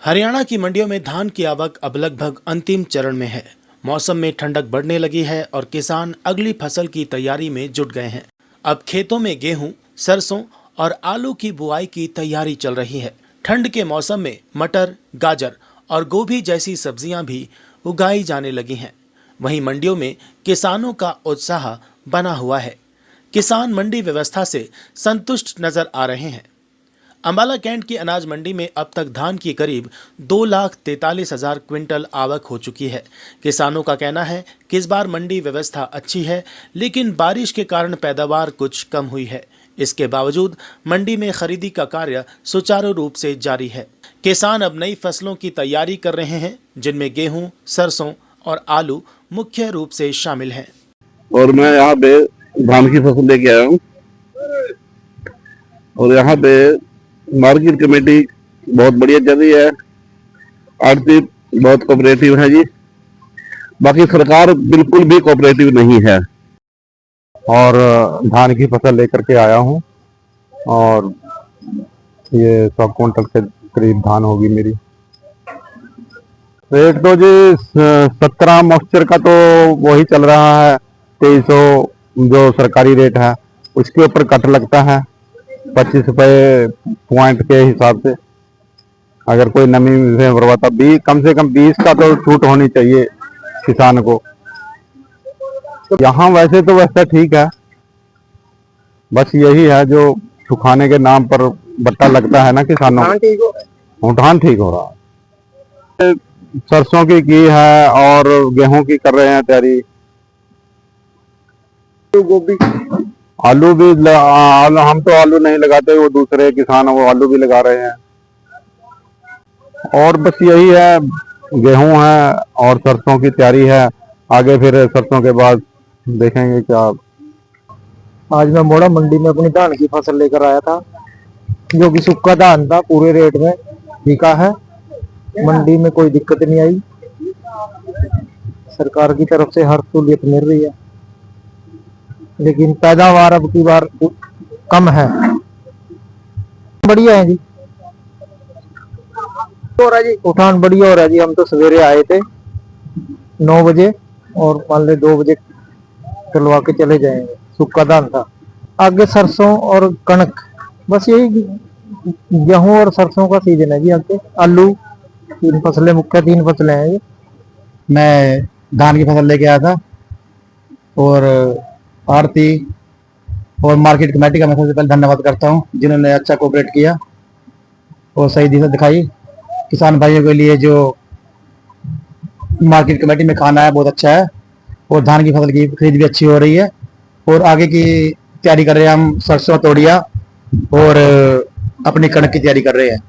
हरियाणा की मंडियों में धान की आवक अब लगभग अंतिम चरण में है। मौसम में ठंडक बढ़ने लगी है और किसान अगली फसल की तैयारी में जुट गए हैं। अब खेतों में गेहूं, सरसों और आलू की बुआई की तैयारी चल रही है। ठंड के मौसम में मटर, गाजर और गोभी जैसी सब्जियां भी उगाई जाने लगी हैं। वहीं मंडियों में किसानों का उत्साह बना हुआ है। किसान मंडी व्यवस्था से संतुष्ट नजर आ रहे हैं। अंबाला कैंट की अनाज मंडी में अब तक धान की करीब 2,43,000 क्विंटल आवक हो चुकी है। किसानों का कहना है कि इस बार मंडी व्यवस्था अच्छी है, लेकिन बारिश के कारण पैदावार कुछ कम हुई है। इसके बावजूद मंडी में खरीदी का कार्य सुचारू रूप से जारी है। किसान अब नई फसलों की तैयारी कर रहे हैं, जिनमें गेहूं, सरसों और आलू मुख्य रूप से शामिल हैं। और मैं यहाँ पे धान की फसल लेके आया हूँ और यहाँ पे मार्केट कमेटी बहुत बढ़िया चल रही है। आड़ती बहुत कोऑपरेटिव है जी। बाकी सरकार बिल्कुल भी कोऑपरेटिव नहीं है। और धान की फसल लेकर के आया हूँ और ये 100 क्विंटल के करीब धान होगी मेरी। रेट तो जी 17 मॉइस्चर का तो वही चल रहा है 2300 जो सरकारी रेट है। उसके ऊपर कट लगता है 25 रुपए पॉइंट के हिसाब से। अगर कोई नमी से भरवाता कम से कम 20 का तो छूट होनी चाहिए किसान को। यहाँ वैसे तो वैसा ठीक है, बस यही है जो सुखाने के नाम पर बट्टा लगता है ना किसानों को। धान ठीक हो रहा है। सरसों की है और गेहूं की कर रहे हैं तैयारी। गोभी, आलू भी हम तो आलू नहीं लगाते, वो दूसरे किसान वो आलू भी लगा रहे हैं। और बस यही है, गेहूं है और सरसों की तैयारी है। आगे फिर सरसों के बाद देखेंगे क्या। आज मैं मोड़ा मंडी में अपनी धान की फसल लेकर आया था, जो कि सूखा धान था, पूरे रेट में बिका है। मंडी में कोई दिक्कत नहीं आई। सरकार की तरफ से हर सहूलियत मिल रही है, लेकिन पैदावार अब की बार कम है। बढ़िया है जी, हो रहा जी, उठान बढ़िया हो रहा है जी। हम तो सवेरे आए थे 9 बजे और मान ले 2 बजे चलवा के चले जाएंगे। सूखा धान था। आगे सरसों और कणक, बस यही गेहूं और सरसों का सीजन है जी। आगे आलू, 3 फसलें, मुख्य 3 फसलें हैं ये। मैं धान की फसल लेके आया था और आड़ती और मार्केट कमेटी का मैं सबसे पहले धन्यवाद करता हूँ, जिन्होंने अच्छा कोऑपरेट किया और सही दिशा दिखाई। किसान भाइयों के लिए जो मार्केट कमेटी में खाना है बहुत अच्छा है और धान की फसल की खरीद भी अच्छी हो रही है। और आगे की तैयारी कर रहे हैं हम, सरसों, तोड़िया और अपनी कणक की तैयारी कर रहे हैं।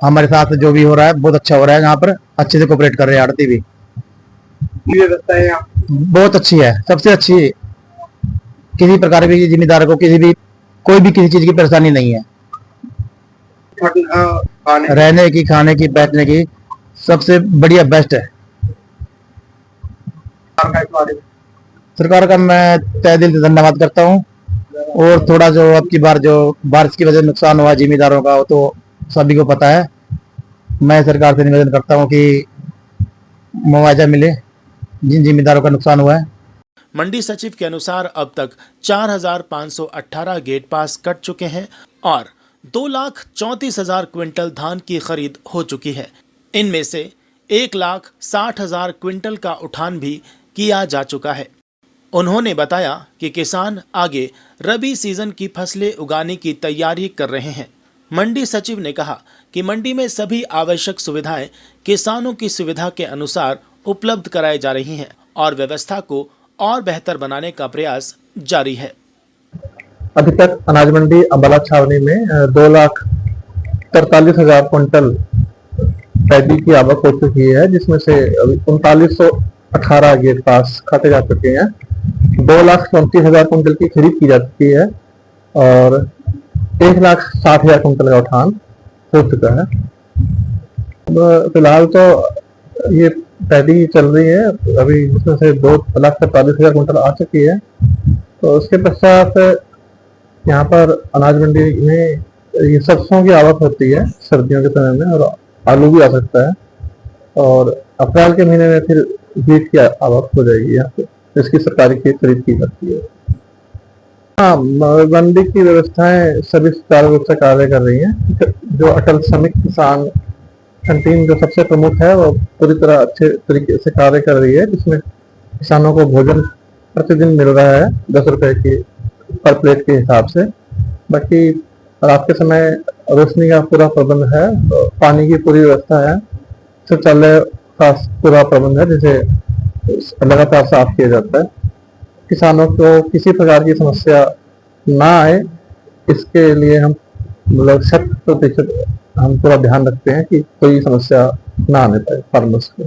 हमारे साथ जो भी हो रहा है बहुत अच्छा हो रहा है। यहाँ पर अच्छे से कोऑपरेट कर रहे हैं आड़ती भी। व्यवस्था है यहाँ बहुत अच्छी है, सबसे अच्छी। किसी प्रकार की जिम्मेदार को कोई भी किसी चीज की परेशानी नहीं है। रहने की, खाने की, बैठने की सबसे बढ़िया बेस्ट है। सरकार का मैं तहे दिल से धन्यवाद करता हूँ। और थोड़ा जो अब की बार जो बारिश की वजह से नुकसान हुआ जिम्मेदारों का, वो तो सभी को पता है। मैं सरकार से निवेदन करता हूँ कि मुआवजा मिले जिन जिम्मेदारों का नुकसान हुआ है। मंडी सचिव के अनुसार अब तक 4,518 गेट पास कट चुके हैं और 2,34,000 क्विंटल धान की खरीद हो चुकी है। इनमें से 1,60,000 क्विंटल का उठान भी किया जा चुका है। उन्होंने बताया कि किसान आगे रबी सीजन की फसलें उगाने की तैयारी कर रहे हैं। मंडी सचिव ने कहा कि मंडी में सभी आवश्यक सुविधाएं किसानों की सुविधा के अनुसार उपलब्ध कराई जा रही हैं और व्यवस्था को और बेहतर बनाने का प्रयास जारी है। अभी तक अनाज मंडी अंबाला छावनी में 2,43,000 क्विंटल पैडी की आवक हो चुकी है, जिसमें से 3918 गेट पास काटे जा चुके हैं। 2,34,000 क्विंटल की खरीद की जा चुकी है और 1,60,000 क्विंटल का उठान हो चुका है। फिलहाल तो ये पैडी चल रही है अभी, जिसमें से 2,43,000 क्विंटल आ चुकी है। तो उसके पश्चात यहाँ पर अनाज मंडी में ये सरसों की आवक होती है सर्दियों के समय में, और आलू भी आ सकता है, और अप्रैल के महीने में फिर बीट की आवक हो जाएगी यहाँ पे, इसकी सरकारी खरीद की जाती है। हाँ, मंडी की व्यवस्थाएं सभी सुचारू रूप से कार्य कर रही हैं। जो अटल श्रमिक किसान कैंटीन जो सबसे प्रमुख है, वो पूरी तरह अच्छे तरीके से कार्य कर रही है, जिसमें किसानों को भोजन प्रतिदिन मिल रहा है 10 रुपए की पर प्लेट के हिसाब से। बाकी रात के समय रोशनी का पूरा प्रबंध है, पानी की पूरी व्यवस्था है, शौचालय का पूरा प्रबंध है, जिसे लगातार साफ किया जाता है। किसानों को किसी प्रकार की समस्या ना आए, इसके लिए हम मतलब 100% हम पूरा ध्यान रखते हैं कि कोई समस्या ना आने पाए फार्मर्स को।